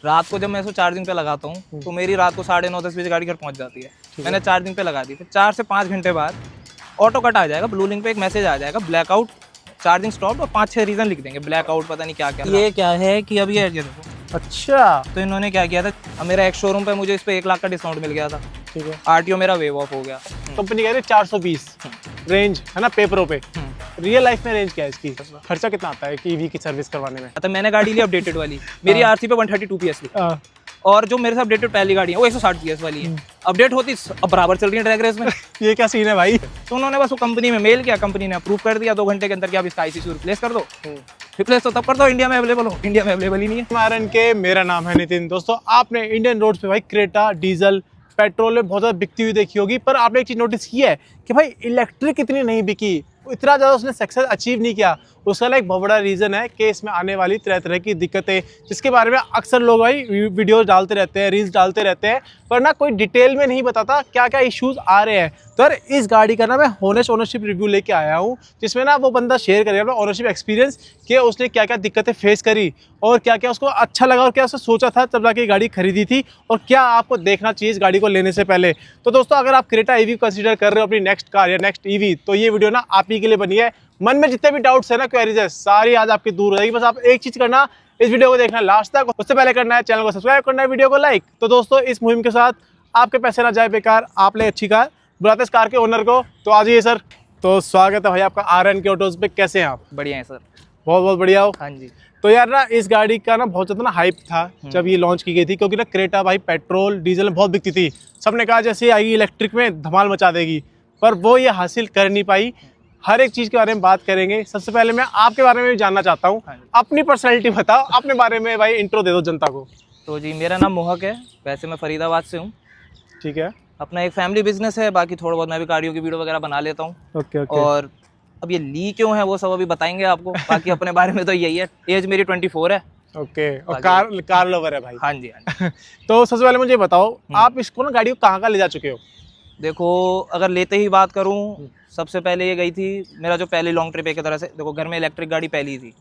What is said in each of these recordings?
रात को जब मैं इसको चार्जिंग पे लगाता हूँ तो मेरी रात को 9:30-10 बजे गाड़ी घर पहुँच जाती है। मैंने चार्जिंग पे लगा दी, फिर 4 से 5 घंटे बाद ऑटो कट आ जाएगा, ब्लू लिंक पे एक मैसेज आ जाएगा, ब्लैकआउट, चार्जिंग स्टॉप, और 5-6 रीजन लिख देंगे, ब्लैकआउट पता नहीं क्या क्या। ये क्या है कि अभी ये देखो। अच्छा, तो इन्होंने क्या किया था, अब मेरा एक शोरूम पे मुझे इस पे 1 लाख का डिस्काउंट मिल गया था, ठीक है। आरटीओ मेरा वेव ऑफ हो गया। कंपनी कह रही है 420 रेंज है ना पेपरों पे। रियल लाइफ में रेंज क्या है इसकी? खर्चा कितना आता है ईवी की सर्विस करवाने में? तो मैंने गाड़ी ली अपडेटेड वाली, मेरी आरसी पे 132 PS ली, और जो मेरे से अपडेटेड पहली गाड़ी है वो 160 PS वाली है। अपडेट होती अब बराबर चल रही है ड्रैग रेस में। ये क्या सीन है भाई? तो उन्होंने बस वो कंपनी में मेल किया, कंपनी ने अप्रूव कर दिया 2 घंटे के अंदर कि आप इसका आईसी रिप्लेस कर दो। रिप्लेस तो तब कर दो इंडिया में अवेलेबल हो, इंडिया में अवेलेबल ही नहीं है। आरएन के मेरा नाम है नितिन। दोस्तों, आपने इंडियन रोड्स पे भाई क्रेटा डीजल पेट्रोल में बहुत ज़्यादा बिकती हुई देखी होगी, पर आपने एक चीज़ नोटिस की है कि भाई इलेक्ट्रिक इतनी नहीं बिकी, इतना ज़्यादा उसने सक्सेस अचीव नहीं किया। उसका एक बहुत बड़ा रीज़न है कि इसमें आने वाली तरह तरह की दिक्कतें, जिसके बारे में अक्सर लोग भाई वीडियोस डालते रहते हैं, रील्स डालते रहते हैं, पर ना कोई डिटेल में नहीं बताता क्या क्या इश्यूज आ रहे हैं। तो यार इस गाड़ी का ना मैं हॉनेस्ट ओनरशिप रिव्यू लेके आया हूँ, जिसमें ना वो बंदा शेयर करेगा अपना ओनरशिप एक्सपीरियंस कि उसने क्या क्या दिक्कतें फेस करी और क्या क्या उसको अच्छा लगा और क्या उसने सोचा था तब जाके गाड़ी खरीदी थी, और क्या आपको देखना चाहिए इस गाड़ी को लेने से पहले। तो दोस्तों, अगर आप क्रेटा ईवी कंसीडर कर रहे हो अपनी नेक्स्ट कार या नेक्स्ट ईवी, तो ये वीडियो ना आप ही के लिए बनी है। मन में जितने भी डाउट्स है ना, क्वेरीज है, सारी आज आपकी दूर हो जाएगी। बस आप एक चीज करना, इस वीडियो को देखना लास्ट तक, उससे पहले करना है चैनल को सब्सक्राइब, करना है वीडियो को लाइक। तो दोस्तों, इस मुहिम के साथ आपके पैसे ना जाए बेकार, आप ले अच्छी कार, बुलाते इस कार के ओनर को। तो आ जाइए सर। तो स्वागत है भाई आपका आरएन के ऑटोज पे। कैसे हैं आप? बढ़िया है सर। बहुत बहुत बढ़िया हो। हाँ जी। तो यार ना इस गाड़ी का ना बहुत ज़्यादा ना हाइप था जब ये लॉन्च की गई थी, क्योंकि ना क्रेटा भाई पेट्रोल डीजल में बहुत बिकती थी। सबने कहा जैसे आएगी इलेक्ट्रिक में धमाल मचा देगी, पर वो ये हासिल कर नहीं पाई। हर एक चीज़ के बारे में बात करेंगे। सबसे पहले मैं आपके बारे में भी जानना चाहता हूँ। अपनी पर्सनैलिटी बताओ, अपने बारे में भाई इंट्रो दे दो जनता को। तो जी, मेरा नाम मोहक है, वैसे मैं फरीदाबाद से हूँ। ठीक है। अपना एक फैमिली बिजनेस है, बाकी थोड़ा बहुत मैं भी गाड़ियों की वीडियो वगैरह बना लेता हूँ। ओके। और अब ये ली क्यों है वो सब अभी बताएंगे आपको। बाकी अपने बारे में तो यही है, एज मेरी 24 है। ओके। और कार लवर है भाई। हाँ जी, हाँ जी। तो सबसे पहले मुझे बताओ, आप इसको ना गाड़ी को कहाँ ले जा चुके हो? देखो, अगर लेते ही बात करूँ, सबसे पहले ये गई थी, मेरा जो पहली लॉन्ग ट्रिप एक तरह से, देखो घर में इलेक्ट्रिक गाड़ी पहली थी,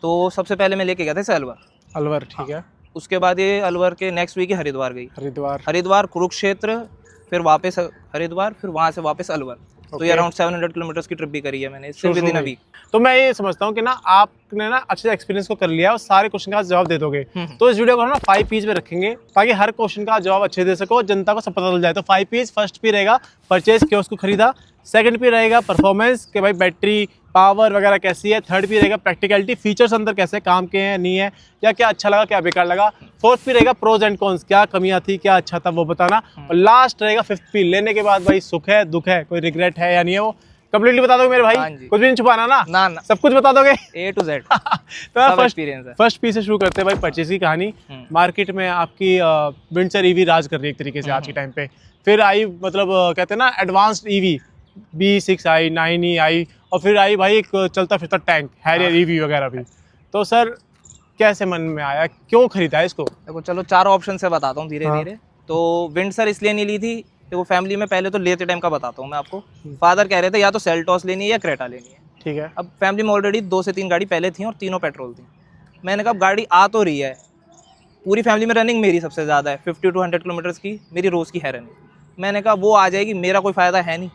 तो सबसे पहले मैं लेके गया था इसे अलवर। ठीक है। उसके बाद ये अलवर के नेक्स्ट वीक ही हरिद्वार गई। हरिद्वार, कुरुक्षेत्र, फिर वापस हरिद्वार, फिर वहाँ से वापस अलवर। तो ये अराउंड 700 किलोमीटर की ट्रिप भी करी है मैंने इससे विद इन अ वीक। तो मैं ये समझता हूँ कि ना आपने ना अच्छे से एक्सपीरियंस को कर लिया और सारे क्वेश्चन का जवाब दे दोगे। तो इस वीडियो को ना 5 पीस में रखेंगे ताकि हर क्वेश्चन का जवाब अच्छे दे सको, जनता को सब पता चल जाए। तो 5 पीस, फर्स्ट पी रहेगा परचेज क्यों उसको खरीदा, सेकंड पी रहेगा परफॉर्मेंस कि भाई बैटरी पावर वगैरह कैसी है, थर्ड पी रहेगा प्रैक्टिकलिटी, फीचर्स अंदर कैसे काम के हैं नहीं है, या क्या अच्छा लगा क्या बेकार लगा, फोर्थ पी रहेगा प्रोज एंड कॉन्स, क्या कमियां थी क्या अच्छा था वो बताना, और लास्ट रहेगा फिफ्थ पी, लेने के बाद भाई सुख है दुख है, कोई रिग्रेट है या नहीं है, वो कंप्लीटली बता दोगे मेरे भाई? कुछ भी नहीं छुपाना ना, सब कुछ बता दोगे A to Z। तो फर्स्ट पी से शुरू करते हैं भाई परचेज की कहानी। मार्केट में आपकी विंडसर ईवी राज कर रही है एक तरीके से आज के टाइम पे। फिर आई मतलब कहते हैं ना एडवांस्ड ईवी, B6 आई, 9e आई, और फिर आई भाई एक चलता फिरता टैंक हैरियर ईवी वगैरह भी। तो सर कैसे मन में आया, क्यों खरीदा इसको? देखो चलो 4 ऑप्शन से बताता हूँ धीरे धीरे। तो विंडसर इसलिए नहीं ली थी, देखो फैमिली में पहले तो लेते टाइम का बताता हूँ मैं आपको। फादर कह रहे थे या तो सेल्टॉस लेनी है या क्रेटा लेनी है। ठीक है। अब फैमिली में ऑलरेडी 2 से 3 गाड़ी पहले थी और तीनों पेट्रोल थी। मैंने कहा गाड़ी आ तो रही है, पूरी फैमिली में रनिंग मेरी सबसे ज़्यादा है, 50 to 100 किलोमीटर्स की मेरी रोज़ की है रनिंग। मैंने कहा वो आ जाएगी, मेरा कोई फ़ायदा है नहीं।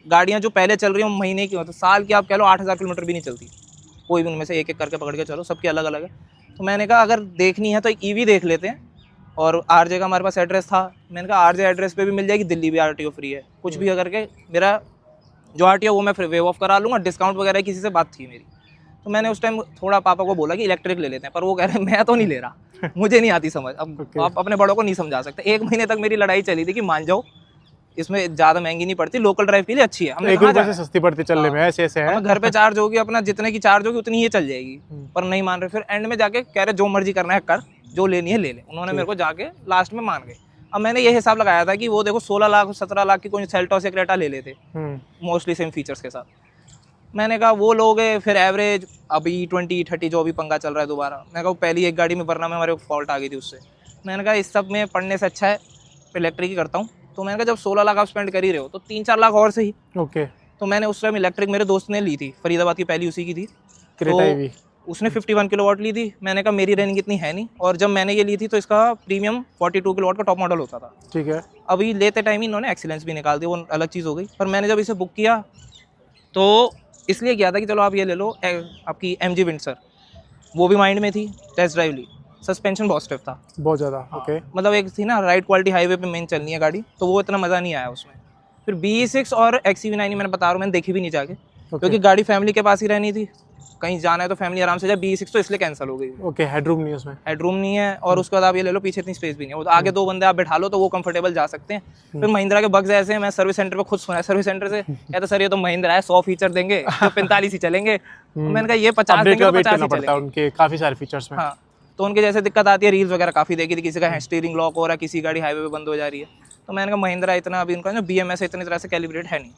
गाड़ियाँ जो पहले चल रही हैं महीने की, मतलब साल की आप कह लो 8000 किलोमीटर भी नहीं चलती, कोई भी उनमें से एक एक करके पकड़ के चलो, सबकी अलग अलग है। तो मैंने कहा अगर देखनी है तो एक ईवी देख लेते हैं। और आरजे का हमारे पास एड्रेस था, मैंने कहा आरजे एड्रेस पे भी मिल जाएगी, दिल्ली भी आरटीओ फ्री है, कुछ भी अगर के मेरा जो आरटीओ वो मैं फिर वेव ऑफ करा लूँगा, डिस्काउंट वगैरह किसी से बात थी मेरी। तो मैंने उस टाइम थोड़ा पापा को बोला कि इलेक्ट्रिक ले लेते हैं, पर वो कह रहे हैं मैं तो नहीं ले रहा, मुझे नहीं आती समझ। अब आप अपने बड़ों को नहीं समझा सकते। 1 महीने तक मेरी लड़ाई चली थी कि मान जाओ इसमें ज़्यादा महंगी नहीं पड़ती, लोकल ड्राइव के लिए अच्छी है, हमने कहा से सस्ती पड़ती चलने में, ऐसे है घर पे चार्ज होगी अपना, जितने की चार्ज होगी उतनी ही चल जाएगी। पर नहीं मान रहे, फिर एंड में जाके कह रहे जो मर्जी करना है कर, जो लेनी है ले ले। उन्होंने मेरे को जाके लास्ट में मान गए। अब मैंने ये हिसाब लगाया था कि वो देखो 16 लाख 17 लाख की कोई सेल्टॉस या क्रेटा ले लेते, मोस्टली सेम फीचर्स के साथ। मैंने कहा वो लोगे फिर एवरेज अभी 20-30 जो अभी पंगा चल रहा है दोबारा। मैंने कहा पहली एक गाड़ी में वरना में हमारे फॉल्ट आ गई थी उससे। मैंने कहा इस सब में पढ़ने से अच्छा है इलेक्ट्रिक ही करता हूँ। तो मैंने कहा जब 16 लाख आप स्पेंड कर ही रहे हो तो 3-4 लाख और सही। ओके। तो मैंने उस टाइम इलेक्ट्रिक मेरे दोस्त ने ली थी, फरीदाबाद की पहली उसी की थी। Creta EV. उसने 51 किलोवाट ली थी। मैंने कहा मेरी रेंज इतनी है नहीं, और जब मैंने ये ली थी तो इसका प्रीमियम 42 किलोवाट का टॉप मॉडल होता था। ठीक है। अभी लेते टाइम ही इन्होंने एक्सीलेंस भी निकाल दी, वो अलग चीज़ हो गई। पर मैंने जब इसे बुक किया तो इसलिए किया था कि चलो आप ये ले लो आपकी MG विंडसर, वो भी माइंड में थी, टेस्ट ड्राइव ली। सस्पेंशन बहुत स्टिफ था, बहुत ज़्यादा। ओके। मतलब एक थी ना राइड क्वालिटी हाईवे पे मेन चलनी है गाड़ी, तो वो इतना मज़ा नहीं आया उसमें। फिर BE6 और XUV9 मैंने बता रहा हूँ, मैंने देखी भी नहीं जाके, क्योंकि गाड़ी फैमिली के पास ही रहनी थी, कहीं जाना है तो फैमिली आराम से जाए। BE6 तो इसलिए कैंसिल हो गई। ओके, हेडरूम नहीं है उसमें। हेडरूम नहीं है, और उसके बाद आप ये ले लो पीछे इतनी स्पेस भी नहीं है, वो तो आगे 2 बंदे आप बैठा लो तो वो कंफर्टेबल जा सकते हैं। फिर महिंद्रा के बग्स ऐसे हैं, मैं सर्विस सेंटर पे खुद सुना है सर्विस सेंटर से, कहते सर ये तो महिंद्रा है, 100 फीचर देंगे तो 45 ही चलेंगे। मैंने कहा ये 50 देंगे तो 50 ही चलेंगे। उनके काफ़ी सारे फीचर्स में। हाँ, तो उनके जैसे दिक्कत आती है, रील्स वगैरह काफ़ी देखी थी, किसी का स्टीयरिंग लॉक हो रहा है, किसी गाड़ी हाईवे पे बंद हो जा रही है। तो मैंने कहा महिंद्रा इतना अभी उनका BMS इतनी तरह से कैलिब्रेट है नहीं।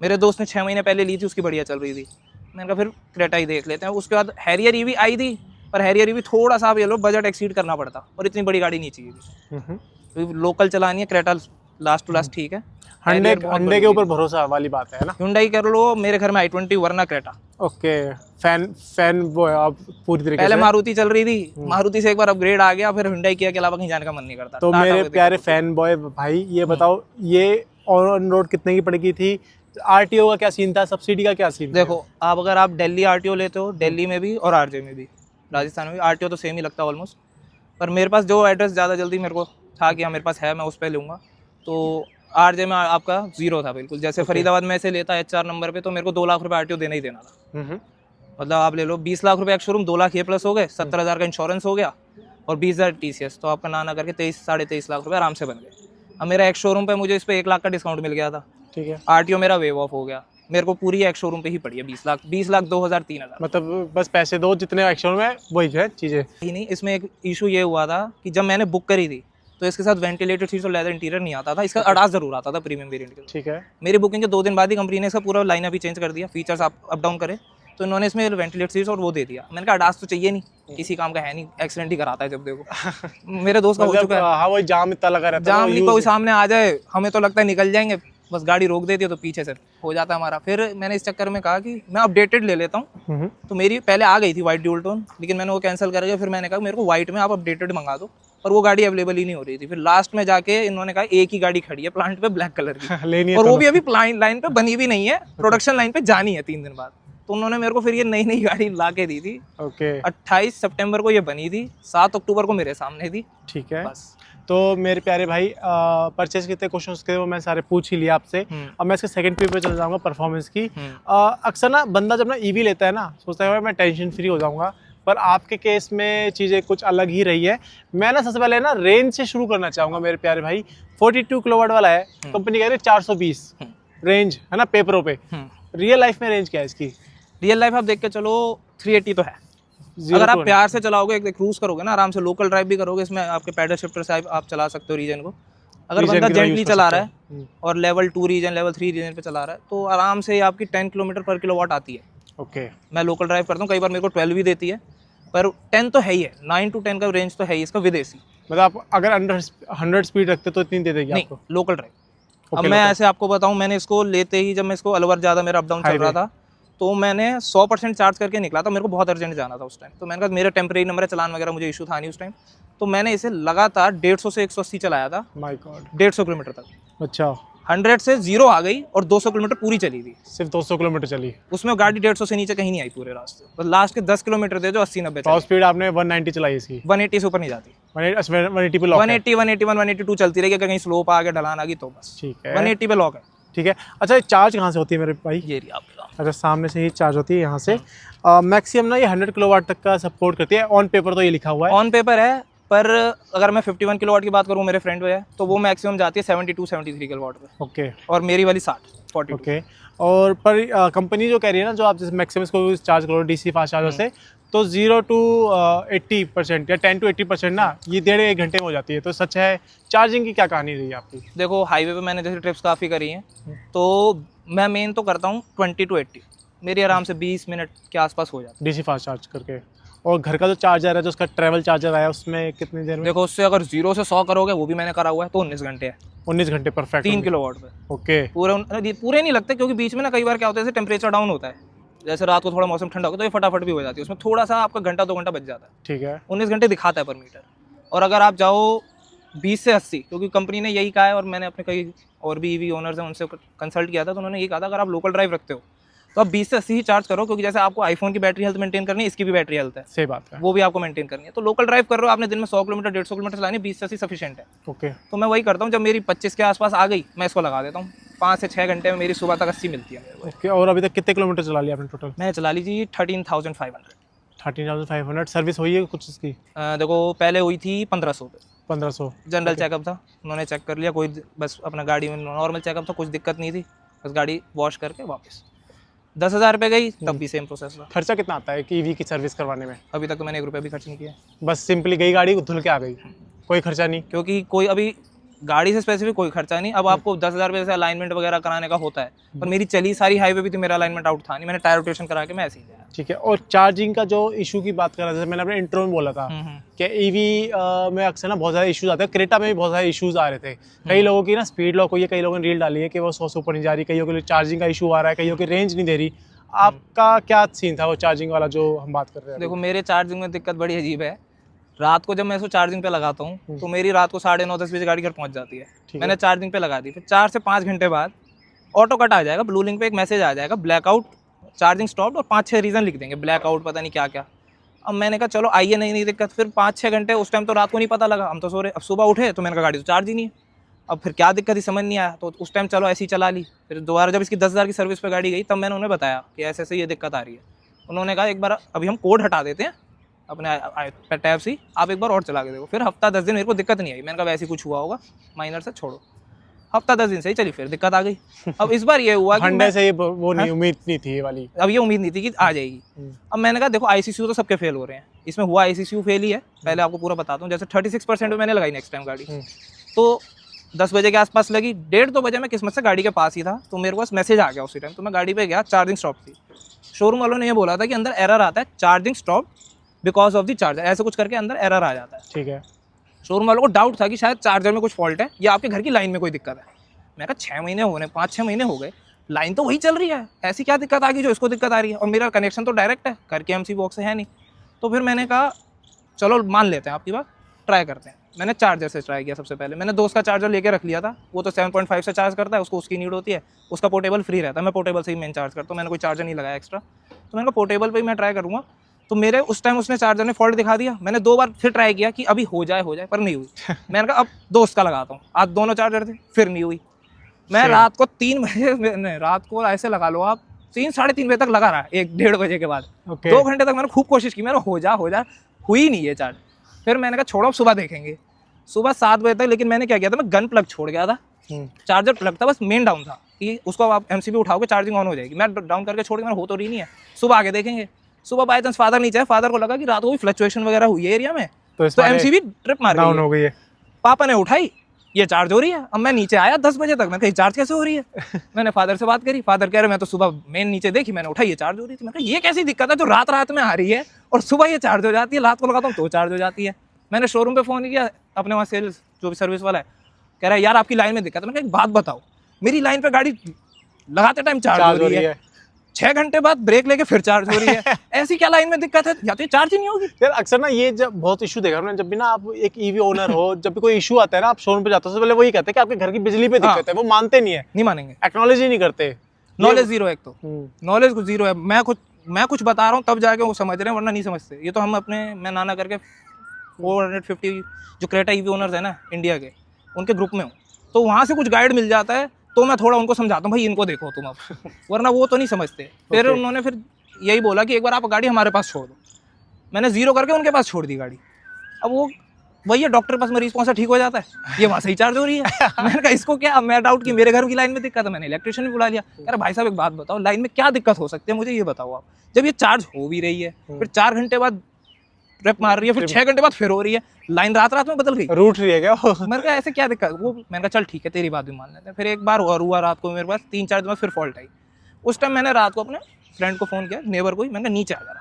मेरे दोस्त ने 6 महीने पहले ली थी, उसकी बढ़िया चल रही थी। मैंने कहा फिर क्रेटा ही देख लेते हैं। उसके बाद हैरियर EV आई थी, पर हैरियर EV थोड़ा सा आप ये लो बजट एक्सीड करना पड़ता, और इतनी बड़ी गाड़ी नहीं चाहिए थी। तो लोकल चलानी है, क्रेटा लास्ट टू लास्ट ठीक है। हंडे के ऊपर भरोसा वाली बात है ना। Hyundai कर लो, मेरे घर में i20 वरना क्रेटा। ओके, फैन वो है आप पूरी तरीके पहले से। मारुति चल रही थी, मारुति से एक बार अपग्रेड आ गया, फिर Hyundai किया के अलावा कहीं जाने का मन नहीं करता। तो मेरे प्यारे फैन बॉय भाई, ये बताओ ये ऑन रोड कितने की पड़ेगी थी? RTO का क्या सीन था, सब्सिडी का क्या सीन? देखो आप अगर आप दिल्ली RTO लेते हो, दिल्ली में भी और RJ में भी, राजस्थान में भी RTO तो सेम ही लगता है ऑलमोस्ट। पर मेरे पास जो एड्रेस ज़्यादा जल्दी मेरे को था कि हाँ मेरे पास है, मैं उस पर लूँगा, तो RJ में आपका 0 था बिल्कुल। जैसे फरीदाबाद में से लेता HR नंबर पे, तो मेरे को 2 लाख रुपये RTO देना ही देना था। मतलब आप ले लो 20 लाख रुपये एक शोरूम, 2 लाख ये प्लस हो गए, 70,000 का इंश्योरेंस हो गया, और 20,000 TCS, तो आपका ना करके 23-23.5 लाख रुपये आराम से बन गए। अब मेरा एक शोरूम पे मुझे इस पर 1 लाख का डिस्काउंट मिल गया था। ठीक है। RTO मेरा वेव ऑफ हो गया, मेरे को पूरी एक शोरूम पे ही पड़ी है 20 लाख 2,000 3,000। मतलब बस पैसे दो जितने एक शोरूम में, वही है चीज़ें ही नहीं। इसमें एक इशू ये हुआ था कि जब मैंने बुक करी थी तो इसके साथ वेंटिलेटेड सीट्स और लेदर इंटीरियर नहीं आता था, इसका अडास जरूर आता था प्रीमियम वेरिएंट के। ठीक है। मेरी बुकिंग के 2 दिन बाद ही कंपनी ने इसका पूरा लाइनअप ही चेंज कर दिया, फीचर्स अप डाउन करे, तो इन्होंने इसमें वेंटिलेटेड सीट्स और वो दे दिया। मैंने कहा अडास तो चाहिए नहीं, किसी काम का है नहीं, एक्सीडेंट ही कराता है जब देखो। मेरे दोस्त का हो चुका है। हाँ, वही जाम इतना लगा रहता है, जाम नहीं, कोई सामने आ जाए हमें तो लगता है निकल जाएंगे, बस गाड़ी रोक देती है तो पीछे से हो जाता है हमारा। फिर मैंने इस चक्कर में कहा कि मैं अपडेटेड ले लेता हूँ, तो मेरी पहले आ गई थी वाइट ड्यूल टोन, लेकिन मैंने वो कैंसिल कर दिया। फिर मैंने कहा मेरे को वाइट में आप अपडेटेड मंगा दो, पर वो गाड़ी अवेलेबल ही नहीं हो रही थी। फिर लास्ट में जाके इन्होंने कहा एक ही गाड़ी खड़ी है प्लांट पे ब्लैक कलर की लेनी है, और वो भी अभी लाइन पे बनी भी नहीं है, प्रोडक्शन लाइन पे जानी है 3 दिन बाद। तो उन्होंने मेरे को फिर ये नई गाड़ी ला के दी थी। ओके। 28 सितंबर को ये बनी थी, 7 अक्टूबर को मेरे सामने थी। ठीक है। बस। तो मेरे प्यारे भाई, परचेज कितने क्वेश्चंस थे वो मैं सारे पूछ ही लिया आपसे। अब मैं इसके सेकंड पे चल जाऊंगा, परफॉर्मेंस की। अक्सर ना बंदा जब ना ईवी लेता है ना, सोचता है मैं टेंशन फ्री हो जाऊंगा, पर आपके केस में चीज़ें कुछ अलग ही रही है। मैं ना सबसे पहले ना रेंज से शुरू करना चाहूँगा मेरे प्यारे भाई। 42 किलोवाट वाला है, कंपनी कह रही है 420 रेंज है ना पेपरों पे। रियल लाइफ में रेंज क्या है इसकी? रियल लाइफ आप देख के चलो 380 तो है। अगर आप प्यार से चलाओगे, एक क्रूज करोगे ना, आराम से लोकल ड्राइव भी करोगे, इसमें आपके पैडल शिफ्टर से आप चला सकते हो रीजन को। अगर बंदा जेंटली चला रहा है और लेवल 2 रीजन, लेवल 3 रीजन पे चला रहा है, तो आराम से आपकी 10 किलोमीटर पर किलोवाट आती है। ओके। मैं लोकल ड्राइव करता हूँ, कई बार मेरे को 12 भी देती है, पर 10 तो है ही है, 9 to 10 का रेंज तो है ही इसका विदेशी। मतलब आप अगर अंडर 100 स्पीड रखते तो इतनी दे देगी आपको? Local drive. अब मैं ऐसे आपको बताऊं, मैंने इसको लेते ही जब मैं इसको अलवर ज़्यादा मेरा अप डाउन चल रहा था, तो मैंने 100% चार्ज करके निकला था। मेरे को बहुत अर्जेंट जाना था उस टाइम, तो मैंने कहा मेरा टेम्परेरी नंबर है, चलान वगैरह मुझे इशू था नहीं उस टाइम, तो मैंने इसे लगातार 150 से 180 चलाया था। My God. 150 किलोमीटर तक। अच्छा। 100 से 0 आ गई और 200 किलोमीटर पूरी चली थी। सिर्फ 200 किलोमीटर चली? उसमें गाड़ी 150 से नीचे कहीं नहीं आई पूरे रास्ते, बस लास्ट के 10 किलोमीटर दे जो 80-90 टॉप स्पीड आपने 190 चलाई इसकी? 180 से ऊपर नहीं जाती। 180 पे लॉक है? 180, 181, 182 चलती रहेगी, अगर कहीं स्लोप आ गया, ढलान आ गई तो बस। ठीक है। 180 पे लॉक है। ठीक है। अच्छा, चार्ज कहाँ से होती है मेरे भाई? ये रही आपके। अच्छा, सामने से ही चार्ज होती है यहाँ से। मैक्सिमम ना ये 100 किलोवाट तक का सपोर्ट करती है, ऑन पेपर तो ये लिखा हुआ है। ऑन पेपर है, पर अगर मैं 51 किलोवाट की बात करूँ, मेरे फ्रेंड पे है, तो वो मैक्सिमम जाती है 72-73 किलोवाट पे। ओके। और मेरी वाली 60-40। ओके। और पर कंपनी जो कह रही है ना, जो आप जैसे मैक्सिमम इसको चार्ज करो डीसी फास्ट चार्जर से, तो 0 to 80% या 10 to 80% ना ये 1.5 घंटे में हो जाती है। तो सच है? चार्जिंग की क्या कहानी रही है आपकी? देखो हाईवे पे मैंने जैसे ट्रिप्स काफ़ी करी हैं, तो मैं मेन तो करता हूँ 20 to 80, मेरी आराम से 20 मिनट के आसपास हो जाती है डीसी फास्ट चार्ज करके। और घर का जो चार्जर है, जो उसका ट्रैवल चार्जर आया, उसमें कितनी देर में? देखो उससे अगर 0 से 100 करोगे, वो भी मैंने करा हुआ है, तो 19 घंटे है। 19 घंटे परफेक्ट। 3 किलोवाट पे। ओके। पूरे नहीं लगते, क्योंकि बीच में ना कई बार क्या होता है, जैसे टेम्परेचर डाउन होता है, जैसे रात को थोड़ा मौसम ठंडा होगा तो ये फटाफट भी हो जाती है, उसमें थोड़ा सा आपका घंटा 2 घंटा बच जाता है। ठीक है। 19 घंटे दिखाता है पर मीटर। और अगर आप जाओ 20 से 80, क्योंकि कंपनी ने यही कहा है और मैंने अपने कई और भी ईवी ओनर्स हैं उनसे कंसल्ट किया था, तो उन्होंने ये कहा था अगर आप लोकल ड्राइव रखते हो तो आप 20 से 80 ही चार्ज करो, क्योंकि जैसे आपको आईफोन की बैटरी हेल्थ मेंटेन करनी है, इसकी भी बैटरी हेल्थ है, सही बात है, वो भी आपको मेंटेन करनी है। तो लोकल ड्राइव कर रहे हो आपने, दिन में 100 किलोमीटर 150 किलोमीटर चलानी, 20 से 80 सफिशिएंट है। ओके। तो मैं वही करता हूँ, जब मेरी 25 के आसपास आ गई मैं इसको लगा देता हूँ, 5 से 6 घंटे में मेरी सुबह तक 80 मिलती है मेरे को। ओके। और अभी तक कितने किलोमीटर चला लिया आपने टोटल? मैं चला लीजिए 13,500। 13,500 सर्विस हुई है कुछ इसकी? देखो पहले हुई थी 1500 पे, 1500। जनरल चेकअप था, उन्होंने चेक कर लिया, कोई बस अपना गाड़ी में नॉर्मल चेकअप था, कुछ दिक्कत नहीं थी, बस गाड़ी वॉश करके वापस 10,000 रुपये गई, तब भी सेम प्रोसेस था। खर्चा कितना आता है कि ईवी की सर्विस करवाने में? अभी तक तो मैंने 1 रुपया भी खर्च नहीं किया, बस सिंपली गई गाड़ी धुल के आ गई, कोई खर्चा नहीं? क्योंकि कोई अभी गाड़ी से स्पेसिफिक कोई खर्चा नहीं। अब आपको 10,000 रुपये से अलाइनमेंट वगैरह कराने का होता है, पर मेरी चली सारी हाईवे भी तो मेरा अलाइनमेंट आउट था नहीं, मैंने टायर रोटेशन करा के मैं ऐसे ही गया। ठीक है। और चार्जिंग का जो इशू की बात कर रहा था, जैसे मैंने अपने इंट्रो में बोला था कि ईवी में अक्सर ना बहुत सारे इश्यूज आते हैं, क्रेटा में भी बहुत सारे इश्यूज आ रहे थे। कई लोगों की ना स्पीड लॉक हुई है, कई लोगों ने रील डाली है कि वो 100 से ऊपर नहीं जा रही, कईयों के लिए चार्जिंग का इशू आ रहा है, कईयों की रेंज नहीं दे रही। आपका क्या सीन था वो चार्जिंग वाला जो हम बात कर रहे हैं? देखो मेरे चार्जिंग में दिक्कत बड़ी अजीब है। रात को जब मैं इसको चार्जिंग पे लगाता हूँ तो मेरी रात को 9:30-10 बजे गाड़ी घर पहुँच जाती है। मैंने चार्जिंग पे लगा दी, फिर 4 से 5 घंटे बाद ऑटो कट आ जाएगा, ब्लू लिंक पे एक मैसेज आ जाएगा, ब्लैकआउट, चार्जिंग स्टॉप्ड, और 5-6 रीज़न लिख देंगे, ब्लैकआउट पता नहीं क्या क्या। अब मैंने कहा चलो आइए, नहीं दिक्कत। फिर 5-6 घंटे, उस टाइम तो रात को नहीं पता लगा, हम तो सो रहे। अब सुबह उठे तो मैंने कहा गाड़ी तो चार्ज ही नहीं है, अब फिर क्या दिक्कत ही समझ नहीं आया, तो उस टाइम चलो ऐसे ही चला ली। फिर दोबारा जब इसकी 10,000 की सर्विस पे गाड़ी गई तब मैंने उन्हें बताया कि ऐसे ऐसे ये दिक्कत आ रही है। उन्होंने कहा एक बार अभी हम कोड हटा देते हैं अपने टैब से, आप एक बार और चला के देखो। फिर हफ्ता 10 दिन मेरे को दिक्कत नहीं आई, मैंने कहा वैसे कुछ हुआ होगा माइनर से, छोड़ो। हफ्ता 10 दिन से ही चली, फिर दिक्कत आ गई। अब इस बार ये हुआ कि हंडे से वो नहीं, उम्मीद नहीं थी ये वाली, अब ये उम्मीद नहीं थी कि आ जाएगी। अब मैंने कहा देखो आईसीसीयू तो सबके फेल हो रहे हैं, इसमें हुआ आईसीसीयू फेल ही है। पहले आपको पूरा बताता हूँ, जैसे 36% मैंने लगाई नेक्स्ट टाइम गाड़ी, तो 10 बजे के आसपास लगी, 1:30-2 बजे मैं किस्मत से गाड़ी के पास ही था, तो मेरे पास मैसेज आ गया उसी टाइम। तो मैं गाड़ी पे गया, चार्जिंग स्टॉप थी। शोरूम वालों ने ये बोला था कि अंदर एरर आता है, charging stop because of the charger, ऐसे कुछ करके अंदर एरर आ जाता है। ठीक है। शोरूम वालों को डाउट था कि शायद चार्जर में कुछ फॉल्ट है या आपके घर की लाइन में कोई दिक्कत है। मैं कहा 6 महीने हो गए, 5-6 महीने हो गए, लाइन तो वही चल रही है, ऐसी क्या दिक्कत आ गई जो इसको दिक्कत आ रही है, और मेरा कनेक्शन तो डायरेक्ट है, घर के एमसी बॉक्स से है नहीं। तो फिर मैंने कहा चलो मान लेते हैं आपकी बात, ट्राई करते हैं। मैंने चार्जर से ट्राई किया। सबसे पहले मैंने दोस्त का चार्जर लेके रख लिया था, वो तो 7.5 से चार्ज करता है, उसको उसकी नीड होती है, उसका पोर्टेबल फ्री रहता है, मैं पोर्टेबल से ही मेन चार्ज करता हूँ, मैंने कोई चार्जर नहीं लगाया एक्स्ट्रा। तो मैंने कहा पोर्टेबल पे ही मैं ट्राई करूँगा। तो मेरे उस टाइम उसने चार्जर ने फॉल्ट दिखा दिया। मैंने 2 बार फिर ट्राई किया कि अभी हो जाए, पर नहीं हुई। मैंने कहा अब दोस्त का लगाता हूँ, आज दोनों चार्जर थे, फिर नहीं हुई। मैं रात को 3 बजे, रात को ऐसे लगा लो आप 3-3:30 बजे तक लगा रहा, 1-1:30 बजे के बाद 2 घंटे तक मैंने खूब कोशिश की, मैंने हो जा, हुई नहीं है चार्ज। फिर मैंने कहा छोड़ो, सुबह देखेंगे। सुबह 7 बजे तक, लेकिन मैंने क्या किया था, मैं गन प्लग छोड़ गया था, चार्जर प्लग था, बस मेन डाउन था कि उसको आप एमसीबी उठाओगे चार्जिंग ऑन हो जाएगी। मैं डाउन करके छोड़, मैंने हो तो रही नहीं है, सुबह आगे देखेंगे। सुबह बाय चांस फादर नीचे है, फादर को लगा कि रात को भी फ्लक्चुएशन वगैरह हुई है एरिया में, तो एमसीबी ट्रिप मार डाउन हो गई है। पापा ने उठाई, ये चार्ज हो रही है। अब मैं नीचे आया 10 बजे तक, मैं कही चार्ज कैसे हो रही है। मैंने फादर से बात करी, फादर कह रहे मैं तो सुबह मेन नीचे देखी, मैंने उठाई, ये चार्ज हो रही थी। मैं कहा ये कैसी दिक्कत है जो रात रात में आ रही है और सुबह ये चार्ज हो जाती है, रात को लगाता हूँ तो चार्ज हो जाती है। मैंने शोरूम पे फ़ोन किया, अपने वहाँ सेल्स जो भी सर्विस वाला है, कह रहा है यार आपकी लाइन में दिक्कत है। मैंने कहा एक बात बताओ, मेरी लाइन पे गाड़ी लगाते टाइम चार्ज हो रही है, 6 घंटे बाद ब्रेक लेके फिर चार्ज हो रही है, ऐसी क्या लाइन में दिक्कत है, या तो ये चार्ज ही नहीं होगी। यार अक्सर ना ये जब बहुत इशू देखा मैंने, जब भी ना आप एक ईवी ओनर हो, जब भी कोई इशू आता है ना, आप शोरूम पे जाते हो, सबसे पहले वही कहते हैं कि आपके घर की बिजली पे दिक्कत है, वो मानते नहीं है, नहीं मानेंगे, एक्नॉलेज ही नहीं करते। नॉलेज जीरो है, एक तो नॉलेज कुछ जीरो है। मैं कुछ बता रहा हूँ तब जाके वो समझ रहे हैं, वरना नहीं समझते। ये तो हम अपने, मैं नाना करके 450 जो क्रेटा ईवी ओनर्स है ना इंडिया के, उनके ग्रुप में हूँ, तो वहाँ से कुछ गाइड मिल जाता है, तो मैं थोड़ा उनको समझाता हूँ भाई इनको देखो तुम अब, वरना वो तो नहीं समझते। फिर उन्होंने फिर यही बोला कि एक बार आप गाड़ी हमारे पास छोड़ दो। मैंने जीरो करके उनके पास छोड़ दी गाड़ी। अब वो भैया डॉक्टर के पास में रिस्पॉन्स ठीक हो जाता है, ये वहाँ से ही चार्ज हो रही है। मैंने कहा इसको क्या, मैं डाउट की मेरे घर की लाइन में दिक्कत है, मैंने इलेक्ट्रिशियन भी बुला लिया। कह रहा भाई साहब एक बात बताओ, लाइन में क्या दिक्कत हो सकती है, मुझे ये बताओ आप। जब ये चार्ज हो भी रही है, फिर 4 घंटे बाद ट्रिप मार रही है, फिर 6 घंटे बाद फिर हो रही है, लाइन रात रात में बदल गई, रूट रही है क्या? मैंने कहा ऐसे क्या दिक्कत, वो मैंने कहा चल ठीक है तेरी बात भी मान लेते हैं। फिर एक बार और हुआ रात को मेरे पास 3-4 दिन बाद फिर फॉल्ट आई। उस टाइम मैंने रात को अपने फ्रेंड को फ़ोन किया, नेबर को ही, मैंने कहा नीचे आ जरा,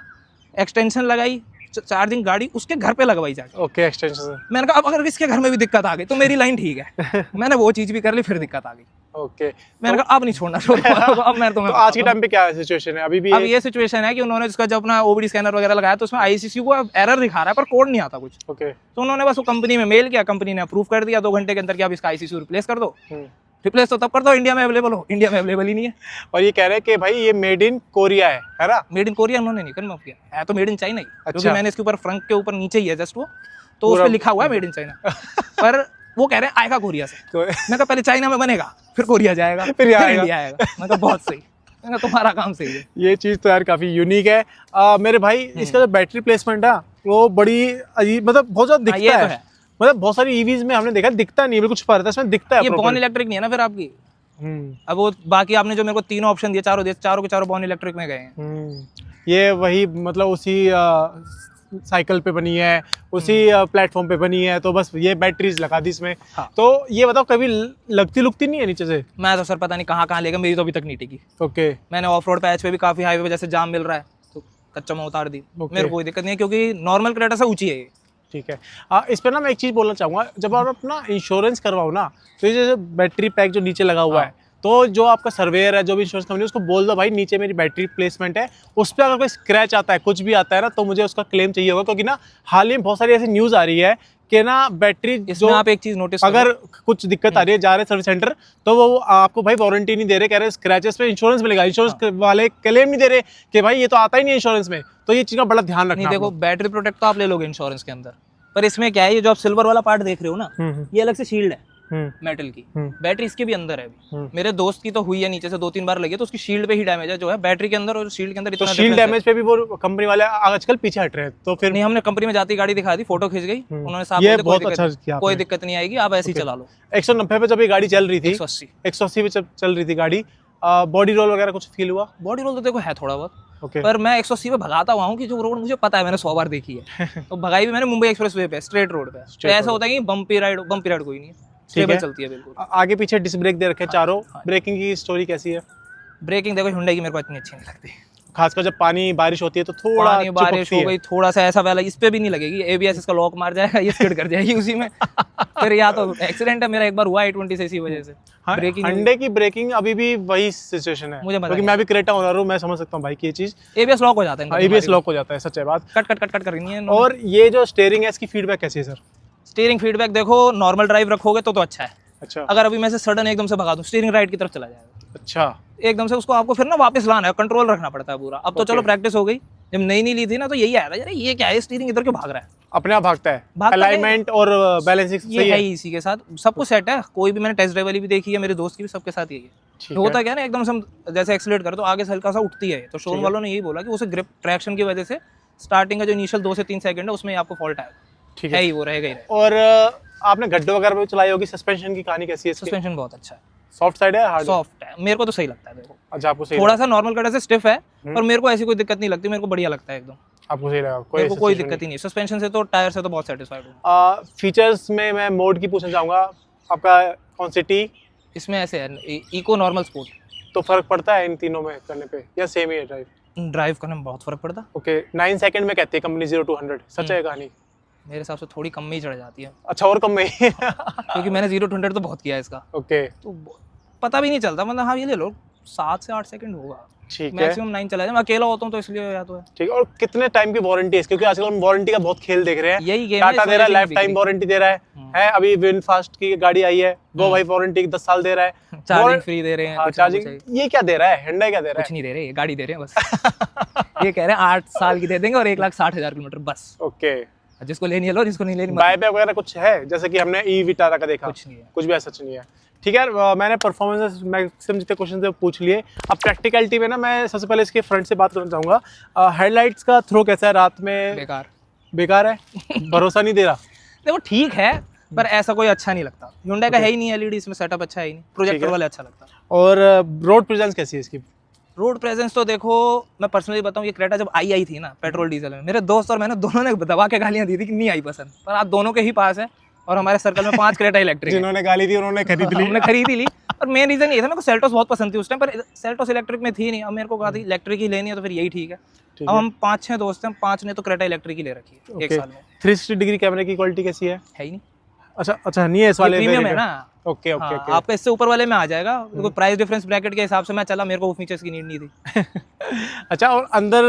एक्सटेंशन लगाई, चार्जिंग गाड़ी उसके घर पे लगवाई जाके। Okay, extension. मैंने कहा अब अगर इसके घर में भी दिक्कत आ गई तो मेरी लाइन ठीक है। मैंने वो चीज़ भी कर ली, फिर दिक्कत आ गई। ओके, मैंने कहा अब नहीं छोड़ना शोरूम अब मैं तो तुम्हें आज के टाइम पे क्या सिचुएशन है अभी भी? अब ये सिचुएशन है कि उन्होंने जिसका जो अपना ओबीडी स्कैनर वगैरह लगाया तो उसमें आईसीसी को एरर दिखा रहा है पर कोड नहीं आता कुछ। ओके, तो उन्होंने बस वो कंपनी में मेल किया, कंपनी ने अप्रूव कर दिया 2 घंटे के अंदर कि आप इसका आईसीसी रिप्लेस कर दो। रिप्लेस तो तब कर दो इंडिया में अवेलेबल हो, इंडिया में अवेलेबल ही नहीं है। और ये कह रहे हैं कि भाई ये मेड इन कोरिया है ना? मेड इन कोरिया उन्होंने नहीं कन्फर्म किया है, तो मेड इन चाइना ही, क्योंकि अच्छा। मैंने इसके ऊपर फ्रंट के ऊपर नीचे ही है जस्ट वो, तो उस पूरा- पर लिखा हुआ है मेड इन चाइना पर वो कह रहे हैं आएगा कोरिया से। तो मैं कहा पहले चाइना में बनेगा फिर कोरिया जाएगा फिर यहाँ आएगा। इंडिया आएगा। मैं कहा बहुत सही, मैं कहा तुम्हारा काम सही है। ये चीज़ तो यार काफ़ी यूनिक है। मेरे भाई इसका जो बैटरी प्लेसमेंट है वो बड़ी अजीब, मतलब बहुत ज़्यादा हाँ, दिखता ये तो है। है। मतलब बहुत सारी ईवीज में हमने देखा दिखता नहीं है, बिल्कुल छुपा रहता है, इसमें दिखता है ये proper। बॉर्न इलेक्ट्रिक नहीं है ना फिर आपकी। अब वो बाकी आपने जो मेरे को तीनों ऑप्शन दिए, चारों के चारों बॉर्न इलेक्ट्रिक में गए हैं। ये वही मतलब उसी साइकिल पे बनी है, उसी प्लेटफॉर्म पे बनी है, तो बस ये बैटरीज लगा दी इसमें। हाँ। तो ये बताओ कभी लगती लुकती नहीं है नीचे से? मैं तो सर पता नहीं कहाँ कहाँ लेगा, मेरी तो अभी तक नहीं टिकी। ओके, मैंने ऑफ रोड पैच पे भी काफी हाईवे पे जैसे जाम मिल रहा है तो कच्चा में उतार दी, मेरे को कोई दिक्कत नहीं है क्योंकि नॉर्मल क्रेटा से ऊंची है ये। ठीक है। इस पर ना मैं एक चीज़ बोलना चाहूँगा, जब आप अपना इंश्योरेंस करवाओ ना, तो ये जो बैटरी पैक जो नीचे लगा हुआ है, तो जो आपका सर्वेयर है, जो भी इंश्योरेंस कंपनी, उसको बोल दो भाई नीचे मेरी बैटरी प्लेसमेंट है, उस पर अगर कोई स्क्रैच आता है, कुछ भी आता है ना, तो मुझे उसका क्लेम चाहिए होगा। क्योंकि ना हाल ही में बहुत सारी ऐसी न्यूज़ आ रही है कि ना बैटरी इसमें आप एक चीज नोटिस अगर कुछ दिक्कत आ रही है, जा रहे सर्विस सेंटर, तो वो आपको भाई वारंटी नहीं दे रहे, कह रहे स्क्रैचेस पे इंश्योरेंस मिलेगा। इंश्योरेंस वाले क्लेम नहीं दे रहे कि भाई ये तो आता ही नहीं है इंश्योरेंस में। तो ये चीज़ का बड़ा ध्यान रखना। नहीं, देखो बैटरी प्रोटेक्ट तो आप ले लोगे इंश्योरेंस के अंदर, पर इसमें क्या है, ये जो आप सिल्वर वाला पार्ट देख रहे हो ना, ये अलग से शील्ड है मेटल की, बैटरी इसके भी अंदर है अभी। मेरे दोस्त की तो हुई है, नीचे से 2-3 बार लगी है, तो उसकी शील्ड पे ही डैमेज है जो है बैटरी के अंदर, और शील्ड के अंदर तो इतना शील्ड difference है। डैमेज पे भी वो कंपनी वाले आजकल पीछे हट रहे हैं, तो फिर नहीं, हमने कंपनी में जाती गाड़ी दिखा दी, फोटो खींच गई, उन्होंने साफ ये बोल दिया, बहुत कोई अच्छा दिक्कत- किया कोई आपने। दिक्कत नहीं आएगी, आप ऐसे ही चला लो। 190 पे जब ये गाड़ी चल रही थी, 180 180 पे चल रही थी गाड़ी, बॉडी रोल वगैरह कुछ फील हुआ? बॉडी रोल तो देखो है थोड़ा बहुत, ओके, पर मैं 180 पे भगाता हुआ हूँ कि जो रोड मुझे पता है, मैंने 100 बार देखी है। तो भगाई भी मैंने मुंबई एक्सप्रेस वे पे, स्ट्रेट रोड पे। तो ऐसा होता है कि बम्पी राइड कोई नहीं है, स्टेबल चलती है बिल्कुल। आगे पीछे डिस्क ब्रेक दे रखे हैं चारों। ब्रेकिंग की स्टोरी कैसी है? ब्रेकिंग देखो हुंडई की मेरे को इतनी अच्छी नहीं लगती। खासकर जब पानी बारिश होती है तो थोड़ा पानी बारिश चिपकती हो है। गई, थोड़ा सा ऐसा वाला इस पे भी नहीं लगेगी, एबीएस इसका लॉक मार जाएगा, ये स्किड कर जाएगी उसी में। फिर या तो एक्सीडेंट है, मेरा एक बार हुआ i20 से इसी वजह से। ब्रेकिंग हंडे की ब्रेकिंग अभी भी वही सिचुएशन है, मुझे पता क्योंकि नहीं। मैं भी क्रेटा ओनर हूँ, मैं समझ सकता हूँ भाई की ये चीज। एबीएस लॉक हो जाता है, एबीएस लॉक हो जाता है, सच है बात। कट करनी है। और ये जो स्टीयरिंग है इसकी फीडबैक कैसी है सर? स्टीयरिंग फीडबैक देखो, नॉर्मल ड्राइव रखोगे तो अच्छा है। अच्छा, अगर अभी मैं से सडन एकदम से भगा दूं, स्टीयरिंग राइट की तरफ चला जाएगा अच्छा, एकदम से, उसको आपको फिर ना वापस लाना है, कंट्रोल रखना पड़ता है पूरा। अब तो चलो प्रैक्टिस हो गई, जब नई ली थी ना तो यही आया था, यार ये क्या है, स्टीयरिंग इधर क्यों भाग रहा है, अपने आप भागता है, भागता है। अलाइनमेंट और बैलेंसिंग ये सही है है। ही इसी के साथ सब कुछ सेट है। कोई भी मैंने टेस्ट ड्राइव वाली भी देखी है, मेरे दोस्त की भी, सबके साथ यही है। ठीक तो होता है, क्या है ना, एकदम से हम जैसे एक्सीलरेट करो तो आगे से हल्का सा उठती है, तो शोरूम वालों ने यही बोला कि उसे ग्रिप ट्रैक्शन की वजह से स्टार्टिंग का जो इनिशियल 2 से 3 सेकंड है उसमें आपको फॉल्ट आएगा, ठीक है है। ही, वो रहेगा ही रहेगा। और आपने गड्ढे वगैरह में चलाई होगी, सस्पेंशन की कहानी कैसी है इसकी? सस्पेंशन बहुत अच्छा है, सॉफ्ट साइड है, हार्ड? सॉफ्ट है, मेरे को तो सही लगता है। देखो अच्छा, आपको सही थोड़ा सा नॉर्मल कटर से स्टिफ है, हम्म। पर मेरे को ऐसी कोई दिक्कत नहीं लगती, मेरे को बढ़िया लगता है एकदम। आपको सही लगा? मेरे को कोई दिक्कत ही नहीं, सस्पेंशन से तो टायर से तो बहुत सेटिस्फाइड हूँ। फीचर्स में मैं मोड की पूछना चाहूँगा, आपका कौन सी टी? इसमें ऐसे है इको, नॉर्मल, स्पोर्ट। तो फर्क पड़ता है इन तीनों में करने पे या सेम ही है ड्राइव? ड्राइव करने में बहुत फर्क पड़ता है। ओके, 9 सेकंड में कहती है कंपनी 0 to 100, सच है कहानी? मेरे हिसाब से थोड़ी कम में ही चढ़ जाती है, अच्छा, और कम में ही? क्योंकि मैंने 0 to 100 तो बहुत किया है इसका, ओके, तो पता भी नहीं चलता। मतलब हाँ, ये ले लो 7 से 8 सेकंड होगा, ठीक है, मैक्सिमम 9 चला जाए। मैं अकेला होता हूँ तो इसलिए या तो है ठीक है। और कितने टाइम की वारंटी है इसकी? क्योंकि आजकल हम वारंटी का बहुत खेल देख रहे हैं। यही गेम है, टाटा इस दे रहा है वजह से लाइफ नहीं टाइम बिक वारंटी दे रहा है अभी विनफास्ट की गाड़ी आई है वो भाई वारंटी 10 साल दे रहा है, रही। चार्जिंग फ्री दे रहे हैं, हाँ, कुछ ना कुछ चार्जिंग। ये क्या दे रहा है, Hyundai क्या दे रहा कुछ नहीं दे रहे, ये गाड़ी दे रहे हैं बस। ये कह रहे हैं 8 साल की दे देंगे और 1,60,000 किलोमीटर बस। है? ओके, जिसको लेनी है लो, जिसको नहीं लेनी मत। बायबैक वगैरह कुछ है जैसे कि हमने ई विटारा का देखा? कुछ नहीं है। कुछ भी ऐसा नहीं है, ठीक है। मैंने परफॉर्मेंस मैक्सिमम जितने क्वेश्चन थे पूछ लिए। अब प्रैक्टिकलिटी में ना मैं सबसे पहले इसके फ्रंट से बात करना चाहूँगा। हेडलाइट्स का थ्रो कैसा है रात में? बेकार है, भरोसा नहीं दे रहा। देखो ठीक है, पर ऐसा कोई अच्छा नहीं लगता। Hyundai का है ही नहीं एलईडी इसमें, सेटअप अच्छा है ही नहीं, प्रोजेक्टर वाले अच्छा लगता है। और रोड प्रेजेंस कैसी है इसकी? रोड प्रेजेंस तो देखो, मैं पर्सनली बताऊं, ये क्रेटा जब आई थी ना पेट्रोल डीजल में, मेरे दोस्त और मैंने दोनों ने दबा के गालियां दी थी कि नहीं आई पसंद, पर आप दोनों के ही पास है और हमारे सर्कल में 5 क्रेटा इलेक्ट्रिक जिन्होंने गाली दी उन्होंने खरीद ली। हमने खरीदी ली। और मेन रीजन ये था, मेरे को सेल्टोस बहुत पसंद थी उस टाइम, पर सेल्टोस इलेक्ट्रिक में थी नहीं। अब मेरे को कहा था इलेक्ट्रिक ही लेनी है तो फिर यही ठीक है। अब हम 5-6 दोस्त हैं, 5 ने तो क्रेटा इलेक्ट्रिक ही ले रखी है एक साल में। 360 डिग्री कैमरे की क्वालिटी कैसी है? है ही नहीं। अच्छा अच्छा, नहीं है इस वाले प्रीमियम है ना। ओके ओके हाँ, ओके। आपका इससे ऊपर वाले में आ जाएगा, देखो प्राइस डिफरेंस ब्रैकेट के हिसाब से मैं चला, मेरे को वो फीचर्स की नीड नहीं थी। अच्छा, और अंदर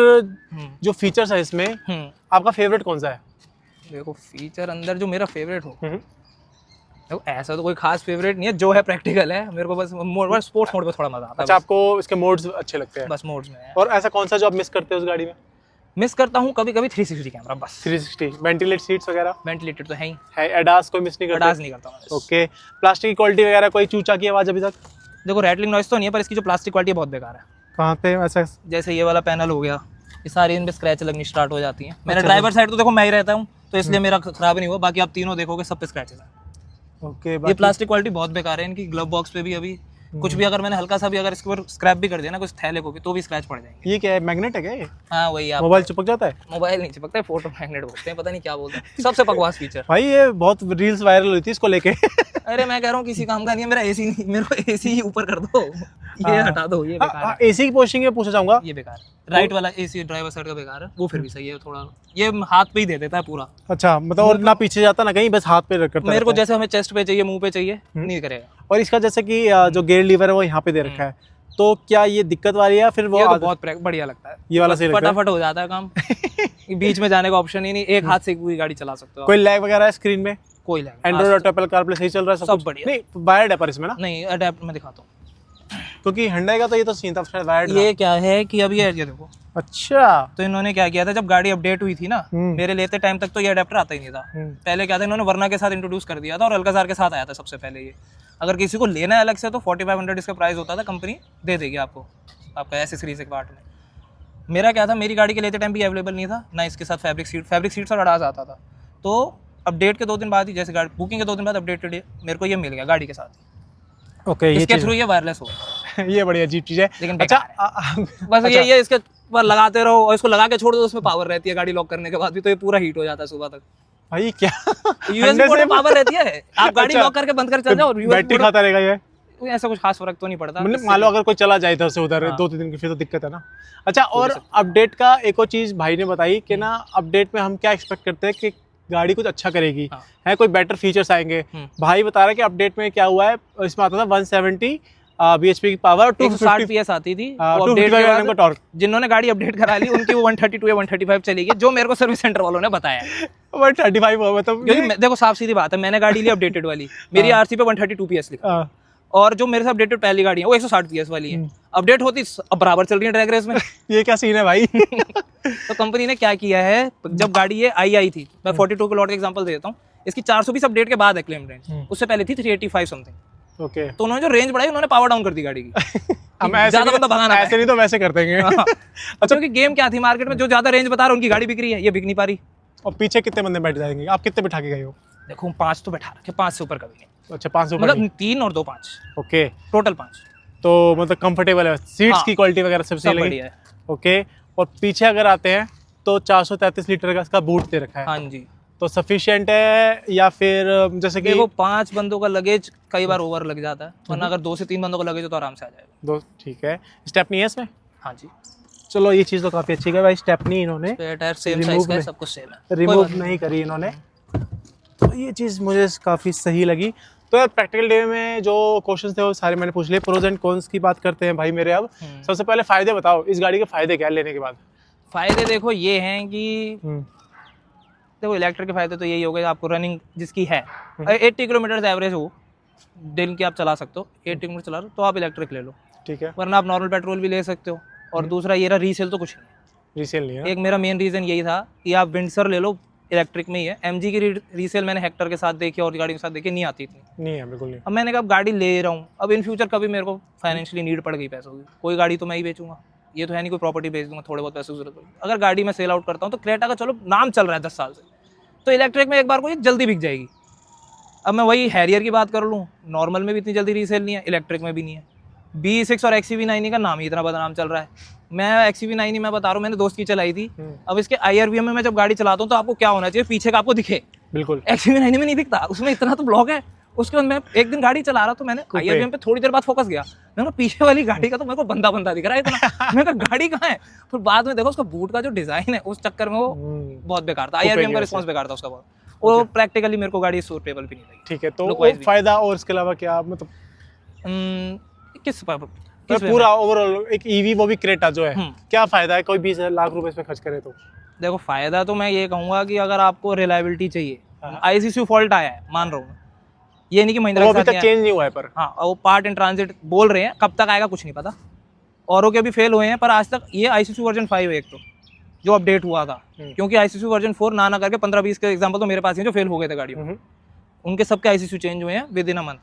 जो फीचर्स है इसमें आपका फेवरेट कौन सा है? देखो फीचर अंदर जो मेरा फेवरेट हो, देखो ऐसा तो कोई खास फेवरेट नहीं है, जो है प्रैक्टिकल है। मेरे को बस स्पोर्ट्स मोड पे थोड़ा मजा आता है। अच्छा, आपको इसके मोड्स अच्छे लगते हैं? बस मोड्स में है। और ऐसा कौन सा जो आप मिस करते हो उस गाड़ी में? मिस करता हूँ कभी कभी 360 कैमरा, बस। 360 वेंटिलेट सीट्स वगैरह वेंटिलेटेड तो है ही, है। एडास कोई मिस नहीं करते? अडास नहीं करता मैं। ओके, प्लास्टिक की क्वालिटी वगैरह कोई चूचा की आवाज अभी तक? देखो रैटलिंग नॉइस तो नहीं है, पर इसकी जो प्लास्टिक क्वालिटी बहुत बेकार है। कहाँ पे ऐसा? जैसे ये वाला पैनल हो गया, ये सारी इन पे स्क्रैच लगनी स्टार्ट हो जाती है। मैंने अच्छा। ड्राइवर साइड तो देखो मैं ही रहता हूँ, तो इसलिए मेरा खराब नहीं हुआ। बाकी आप तीनों देखोगे सब पे स्क्रैचेस हैं। ओके, ये प्लास्टिक क्वालिटी बहुत बेकार है इनकी। ग्लव बॉक्स पे भी अभी कुछ भी अगर मैंने हल्का सा भी अगर इसके ऊपर स्क्रैप भी कर दिया ना कुछ थैले को भी, तो भी स्क्रैच पड़ जाएंगे। ये क्या है, मैग्नेट है क्या ये? हाँ वही, आप मोबाइल चिपक जाता है? मोबाइल नहीं चिपकता है, फोटो मैग्नेट बोलते हैं, पता नहीं क्या बोलते हैं। सबसे बकवास फीचर भाई ये बहुत रील्स वायरल हुई थी इसको लेके। अरे मैं कह रहा हूँ किसी काम का नहीं है। मेरा एसी नहीं, मेरे को एसी ही ऊपर कर दो, ये हटा दो, ये बेकार है। एसी की पोस्टिंग में पूछना चाहूंगा, ये बेकार है। राइट वाला एसी ड्राइवर साइड का बेकार है, वो फिर भी सही है थोड़ा। ये हाथ पे ही दे देता है पूरा। अच्छा, मतलब और ना पीछे जाता ना कहीं, बस हाथ पे रख करता मेरे को रहता है। जैसे हमें चेस्ट पे चाहिए, मुंह पे चाहिए, नहीं करेगा। और इसका जैसे कि जो गेयर लीवर है वो यहाँ पे दे रखा है, तो क्या ये दिक्कत वाली है या फिर वो ये तो बहुत बढ़िया लगता है, ये वाला सही लगता है? फटाफट हो जाता है काम। बीच में जाने का ऑप्शन ही नहीं, एक हाथ से पूरी गाड़ी चला सकते हो। कोई लैग वगैरह है स्क्रीन में? कोई lag, Android auto, Apple CarPlay सही चल रहा है? सब कुछ? बढ़िया। नहीं वायर्ड है पर इसमें ना? नहीं अडेप्ट में दिखाता हूँ। क्योंकि Hyundai का तो ये तो सीन था शायद वायर्ड। ये क्या है कि अब ये देखो, अच्छा, तो इन्होंने क्या किया था जब गाड़ी अपडेट हुई थी ना, मेरे लेते टाइम तक तो ये अडेप्टर आता ही नहीं था। पहले क्या था, इन्होंने वर्ना के साथ इंट्रोड्यूस कर दिया था और अल्काजार के साथ आया था सबसे पहले ये। अगर किसी को लेना है अलग से तो 4500 इसका प्राइस होता था, कंपनी दे देगी आपको, आपका एसेसरीज के पार्ट में। मेरा क्या था, मेरी गाड़ी के लेते टाइम भी अवेलेबल नहीं था ना, इसके साथ फैब्रिक सीट्स और अडास आता था। तो अपडेट के 2 दिन बाद ही, जैसे गाड़ी बुकिंग के 2 दिन बाद अपडेटेड मेरे को ये मिल गया गाड़ी के साथ। ओके, इसके थ्रू ये वायरलेस हो ये बड़ी अजीब चीज है। लेकिन अच्छा, बस ये इसके पर लगाते रहो और इसको लगा के छोड़ दो, उसमें पावर रहती है। गाड़ी लॉक करने के बाद भी तो ये पूरा हीट हो जाता है सुबह तक। भाई क्या यूएसबी पोर्ट में पावर रहती है, आप गाड़ी लॉक करके बंद कर चल जाओ, बैटरी खाता रहेगा ये? ऐसा कुछ खास फर्क तो नहीं पड़ता। मान लो अगर कोई चला जाए इधर से उधर 2-3 दिन की, फिर तो दिक्कत है ना। अच्छा, और अपडेट का एक और चीज भाई ने बताई कि ना अपडेट में हम क्या एक्सपेक्ट करते हैं कि गाड़ी कुछ अच्छा करेगी, है कोई बेटर फीचर्स आएंगे। भाई बता रहा है कि अपडेट में क्या हुआ है, इसमें आता था 170 bhp की पावर, 260 PS आती थी। अपडेट का टॉर्क। जिन्होंने गाड़ी अपडेट करा ली उनकी वो 132 या 135 चलेगी, जो मेरे को सर्विस सेंटर वालों ने बताया। 135 मतलब, क्योंकि देखो साफ सीधी बात है, मैंने गाड़ी ली अपडेटेड वाली, मेरी आरसी पे 132 PS लिखा, और जो मेरे से अपडेटेड पहली गाड़ी है वो 160 PS वाली है। अपडेट होती अब बराबर चल रही है ड्रैग रेस में। ये क्या सीन है भाई? तो कंपनी ने क्या किया है, जब गाड़ी ये आई थी, मैं 42 किलोवाट का एग्जांपल देता हूँ, इसकी 420 अपडेट के बाद है क्लेम रेंज, उससे पहले थी 385 समथिंग। ओके, तो उन्होंने जो रेंज बढ़ाई, उन्होंने पावर डाउन कर दी गाड़ी की। हम ऐसे नहीं तो वैसे कर देंगे। अच्छा, क्योंकि गेम क्या थी मार्केट में, जो ज्यादा रेंज बता रहा है उनकी गाड़ी बिक रही है, ये बिक नहीं पा रही। और पीछे कितने बंदे बैठ जाएंगे? आप कितने बिठा के गए हो? देखो 5 तो बैठा रखे, 5 से ऊपर कभी नहीं। अच्छा, 5 से ऊपर मतलब 3 और 2 5, ओके, टोटल 5। तो मतलब कंफर्टेबल है, सीट्स की क्वालिटी वगैरह सब सही लगी? है। ओके, और पीछे अगर आते हैं तो 433 लीटर का इसका बूट दे रखा है। हाँ जी, तो सफिशिएंट है या फिर जैसे कि देखो 5 बंदों का लगेज कई बार ओवर लग जाता है, वरना अगर 2 से 3 बंदों का लगेज हो तो आराम से आ जाएगा। 2, ठीक है। स्टेपनी है इसमें? हाँ जी, चलो ये चीज़ तो काफ़ी अच्छी है भाई, स्टेपनी इन्होंने टायर सेम साइज का है, सब कुछ सेम है, रिमूव नहीं करी इन्होंने, तो ये चीज़ मुझे काफ़ी सही लगी। तो यार प्रैक्टिकल डे में जो क्वेश्चंस थे वो सारे मैंने पूछ लिए। प्रोज एंड कॉन्स की बात करते हैं भाई मेरे। अब सबसे पहले फ़ायदे बताओ, इस गाड़ी के फ़ायदे क्या लेने के बाद? फायदे देखो ये हैं कि देखो इलेक्ट्रिक के फायदे तो यही हो गए, आपको रनिंग जिसकी है 80 किलोमीटर एवरेज हो दिन की आप चला सकते हो, 80 किलोमीटर चला रहे हो तो आप इलेक्ट्रिक ले लो, ठीक है, वरना आप नॉर्मल पेट्रोल भी ले सकते हो। और दूसरा ये रहा रीसेल तो कुछ नहीं, रीसेल नहीं है। एक मेरा मेन रीज़न यही था कि आप विंडसर ले लो, इलेक्ट्रिक में ही है। एमजी की रीसेल मैंने हेक्टर के साथ देखी और गाड़ी के साथ देखी, नहीं आती इतनी, नहीं है बिल्कुल नहीं। अब मैंने कहा गाड़ी ले रहा हूँ, अब इन फ्यूचर कभी मेरे को फाइनेंशियली नीड पड़ गई पैसों की, कोई गाड़ी तो मैं ही बेचूंगा, ये तो है नहीं कोई प्रॉपर्टी बेच दूंगा, थोड़े बहुत पैसे की जरूरत होगी। अगर गाड़ी में सेल आउट करता हूँ तो क्रेटा का चलो नाम चल रहा है 10 साल से, तो इलेक्ट्रिक में एक बार को ये जल्दी बिक जाएगी। अब मैं वही हैरियर की बात कर लूँ, नॉर्मल में भी इतनी जल्दी रीसेल नहीं है, इलेक्ट्रिक में भी नहीं है। B6 और XCV9 का नाम ही इतना बदनाम चल रहा है। मैं XCV9 ही मैं बता रहा हूँ, मैंने दोस्त की चलाई थी। अब इसके IRVM में मैं जब गाड़ी चलाता हूँ तो आपको क्या होना चाहिए, पीछे का आपको दिखे, बिल्कुल XCV9 में नहीं दिखता, उसमें इतना तो ब्लॉक है। उसके बाद मैं एक दिन गाड़ी चला रहा तो मैंने IRVM पे थोड़ी देर बाद फोकस गया, मैंने पीछे वाली गाड़ी का तो मेरे को बंदा बंदा दिख रहा है इतना, मैं कहा गाड़ी कहाँ है। फिर बाद में देखो उसका बूट का जो डिजाइन है उस चक्कर में वो बहुत बेकार था, IRVM का रिस्पॉन्स बेकार था उसका बहुत। वो प्रैक्टिकली मेरे को गाड़ी सूटेबल भी नहीं लगी। ठीक है, तो Look वो wise भी। फायदा और इसके अलावा क्या मतलब किस पूरा ओवरऑल एक ईवी वो भी क्रेटा जो है हम्म। क्या फायदा है कोई 20 लाख रुपए इसमें खर्च करे तो? देखो फायदा तो मैं ये कहूंगा कि अगर आपको रिलायबिलिटी चाहिए, हाँ। आईसीसी फॉल्ट आया है मान रहा हूँ मैं, ये नहीं कि महिंद्रा वो के अभी साथ तक नहीं चेंज नहीं हुआ है पर आया। हाँ, वो पार्ट इन ट्रांजिट बोल रहे हैं, कब तक आएगा कुछ नहीं पता। औरों के भी फेल हुए हैं पर आज तक ये आईसीसी वर्जन 5 है एक तो जो अपडेट हुआ था, क्योंकि आईसीसी वर्जन 4 ना करके 15-20 के एग्जाम्पल तो मेरे पास ही हैं जो फेल हो गए थे गाड़ियों में, उनके सबके आईसीसी चेंज हुए हैं विद इन अ मंथ।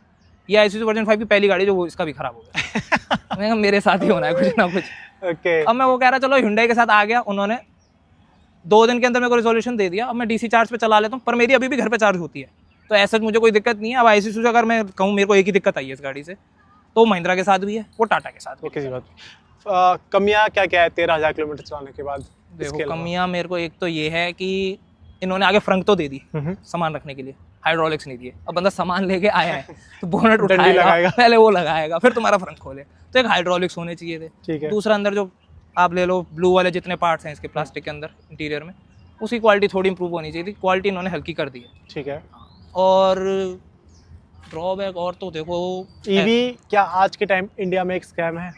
ये आईसीसी वर्जन 5 की पहली गाड़ी जो वो इसका भी खराब हो गया। मैंने कहा मेरे साथ ही होना है कुछ ना कुछ। ओके अब मैं वो कह रहा चलो Hyundai के साथ आ गया, उन्होंने 2 दिन के अंदर मेरे को रिजोल्यूशन दे दिया। अब मैं डीसी चार्ज पे चला लेता हूँ, पर मेरी अभी भी घर पे चार्ज होती है, तो ऐसा मुझे कोई दिक्कत नहीं है। अब आईसीसी से अगर मैं कहूँ मेरे को एक ही दिक्कत आई है इस गाड़ी से, तो महिंद्रा के साथ भी है, वो टाटा के साथ भी। किसी बात कमियां क्या क्या है 13,000 किलोमीटर चलाने के बाद? देखो कमियां मेरे को एक तो ये है कि इन्होंने आगे फ्रंट तो दे दी सामान रखने के लिए, हाइड्रोलिक्स नहीं दिए। अब बंदा सामान लेके आया है तो बोनट उठाएगा, पहले वो लगाएगा फिर तुम्हारा फ्रंट खोले, तो एक हाइड्रोलिक्स होने चाहिए थे। ठीक है। दूसरा अंदर जो आप ले लो ब्लू वाले जितने पार्ट्स हैं इसके प्लास्टिक के अंदर इंटीरियर में, उसकी क्वालिटी थोड़ी इंप्रूव होनी चाहिए थी, क्वालिटी इन्होंने हल्की कर दी है। ठीक है। और ड्रॉबैक और तो देखो ईवी क्या आज के टाइम इंडिया में एक स्कैम है?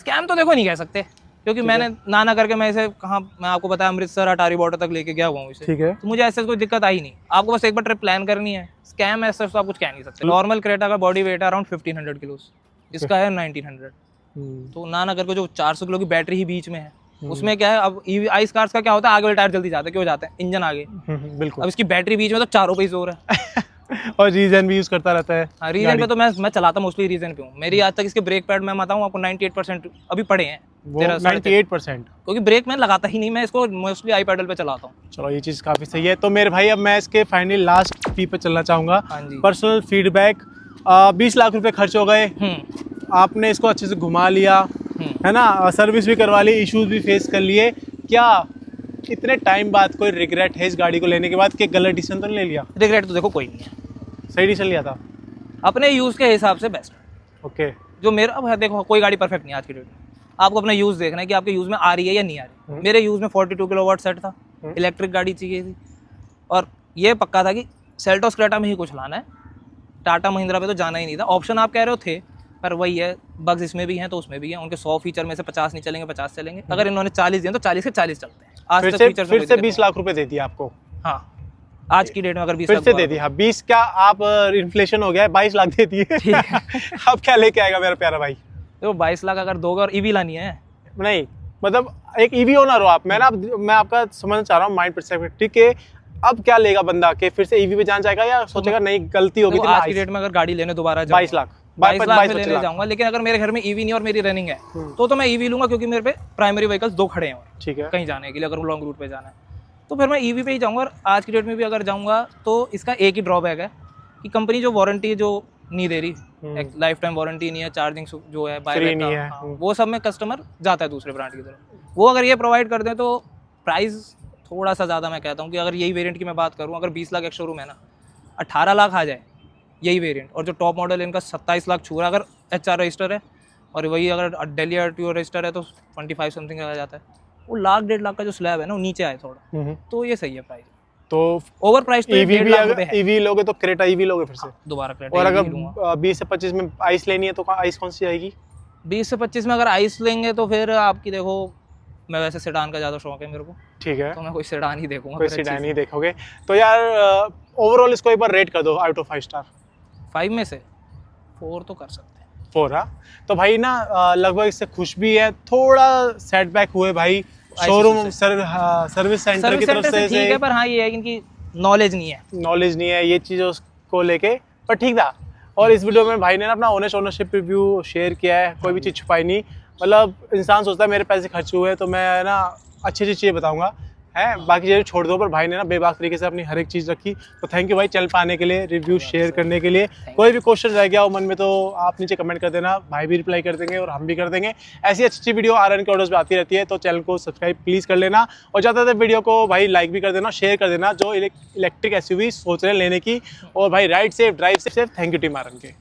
स्कैम तो देखो नहीं कह सकते, क्योंकि मैंने ना करके मैं इसे कहाँ, मैं आपको बताया अमृतसर अटारी बॉर्डर तक लेके गया हुआ हूँ इसे। ठीक है। तो मुझे ऐसे कोई दिक्कत आई नहीं। आपको बस एक बार ट्रिप प्लान करनी है। स्कैम ऐसे तो आप कुछ कह नहीं सकते। नॉर्मल क्रेटा का बॉडी वेट है अराउंड 1500 किलो, इसका है 1900। तो ना करके जो 400 किलो की बैटरी ही बीच में है, उसमें क्या है, अब ईवी आइस कार्स का क्या होता है, आगे वाले टायर जल्दी जाते हैं, क्यों जाते हैं, इंजन आगे। बिल्कुल। अब इसकी बैटरी बीच में तो चारों पे ही जोर है। और रीजन भी यूज करता रहता है। हाँ, रीजन पे तो मैं चलाता मोस्टली रीजन पे हूँ। मेरी आज तक इसके ब्रेक पैड मैं बताऊँ आपको 98% अभी पड़े हैं। 98%? क्योंकि ब्रेक मैं लगाता ही नहीं, मैं इसको मोस्टली आई पैडल पे चलाता हूँ। चलो ये चीज़ काफ़ी सही है। तो मेरे भाई अब मैं इसके फाइनली लास्ट पी पे चलना चाहूँगा। हाँ जी। पर्सनल फीडबैक, 20 लाख रुपए खर्च हो गए, आपने इसको अच्छे से घुमा लिया है ना, सर्विस भी करवा ली, इश्यूज भी फेस कर लिए, क्या इतने टाइम बाद कोई रिग्रेट है इस गाड़ी को लेने के बाद कि गलत डिसीजन तो नहीं ले लिया? रिग्रेट तो देखो कोई नहीं है, सही डिसीजन लिया था अपने यूज़ के हिसाब से बेस्ट। ओके। जो मेरा, अब देखो कोई गाड़ी परफेक्ट नहीं है आज की डेट में, आपको अपना यूज़ देखना है कि आपके यूज़ में आ रही है या नहीं आ रही। मेरे यूज़ में 42 किलोवाट सेट था, इलेक्ट्रिक गाड़ी चाहिए थी, और ये पक्का था कि सेल्टोस क्रेटा में ही कुछ लाना है, टाटा महिंद्रा पे तो जाना ही नहीं था। ऑप्शन आप कह रहे हो थे, पर वही है, बग्स इसमें भी हैं तो उसमें भी हैं। उनके 100 फीचर में से 50 नहीं चलेंगे, 50 चलेंगे। अगर इन्होंने 40 दिए तो 40 के 40 चलते हैं। आज तक फीचर फिर से 20 लाख रुपए दे दिया आपको? हाँ, आज की डेट में अगर 20 फिर से दे दिया। 20 क्या आप इन्फ्लेशन हो गया है, 22 लाख दे दिए। अब क्या लेके आएगा मेरा प्यारा भाई? देखो 22 लाख अगर दोगे और ईवी लानी है, नहीं मतलब एक ईवी ओनर हो आप, मैं आपका समझना चाह रहा हूँ माइंड पर्सपेक्टिव के अब क्या लेगा बंदा के फिर से ईवी पे जान जाएगा या सोचेगा नहीं गलती होगी? आज की डेट में अगर गाड़ी लेने दोबारा 22 लाख 22 लाख लेने जाऊंगा, लेकिन अगर मेरे घर में ईवी नहीं और मेरी रनिंग है तो मैं ईवी लूंगा, क्योंकि मेरे पे प्राइमरी व्हीकल्स 2 खड़े हैं। ठीक है। कहीं जाने के लिए अगर लॉन्ग रूट पे जाना है तो फिर मैं ईवी पे ही जाऊंगा। और आज की डेट में भी अगर जाऊंगा तो इसका एक ही ड्रॉबैक है कि कंपनी जो वारंटी जो नहीं दे रही, एक लाइफ टाइम वारंटी नहीं है, चार्जिंग जो है बायबैक का, वो सब में कस्टमर जाता है दूसरे ब्रांड की तरफ। वो अगर ये प्रोवाइड कर दें तो प्राइस थोड़ा सा ज़्यादा, मैं कहता हूँ कि अगर यही वेरिएंट की मैं बात करूँ, अगर 20 लाख एक शोरूम है ना, 18 लाख आ जाए यही वेरिएंट, और जो टॉप मॉडल इनका 27 लाख छू रहा, अगर HR रजिस्टर है, और वही अगर दिल्ली RTO रजिस्टर है तो 25 समथिंग आ जाता है। वो लाख 1.5 लाख का जो स्लैब है ना, वो नीचे आए थोड़ा, तो ये सही है प्राइस। तो ओवर प्राइस तो ईवी भी, अगर ईवी लोगे तो क्रेटा ईवी लोगे फिर से दोबारा क्रेटा। और अगर 20 से 25 में आइस लेनी है तो आइस कौन सी आएगी? 20 से 25 में अगर आइस लेंगे तो फिर आपकी, देखो मैं वैसे सेडान का ज़्यादा शौक है मेरे को, ठीक है, तो मैं कोई सेडान ही देखूंगा। कोई सेडान ही देखोगे तो यार ओवरऑल इसको एक बार रेट कर दो आउट ऑफ 5 स्टार। 5 में से 4 तो कर सकते हैं। 4? हाँ, तो भाई ना लगभग इससे खुश भी है, थोड़ा सेटबैक हुए भाई शोरूम सर्विस सेंटर की तरफ से ठीक है, पर हाँ ये है कि इनकी नॉलेज नहीं है ये चीज़ों को लेके, पर ठीक था। और इस वीडियो में भाई ने ना अपना ऑनेस्ट ओनरशिप रिव्यू शेयर किया है, कोई भी चीज़ छुपाई नहीं। मतलब इंसान सोचता है मेरे पैसे खर्च हुए तो मैं ना अच्छी चीज़ें बताऊंगा, है बाकी चीज़ें छोड़ दो, पर भाई ने ना बेबाक तरीके से अपनी हर एक चीज़ रखी। तो थैंक यू भाई चैनल पे आने के लिए, रिव्यू शेयर करने के लिए। कोई भी क्वेश्चन रह गया हो मन में तो आप नीचे कमेंट कर देना, भाई भी रिप्लाई कर देंगे और हम भी कर देंगे। ऐसी अच्छी वीडियो RN के ऑर्डर्स पे आती रहती है, तो चैनल को सब्सक्राइब प्लीज़ कर लेना, और ज़्यादातर वीडियो को भाई लाइक भी कर देना, शेयर कर देना जो इलेक्ट्रिक SUV सोच रहे हैं लेने की। और भाई ride safe drive safe. Thank you team RN के।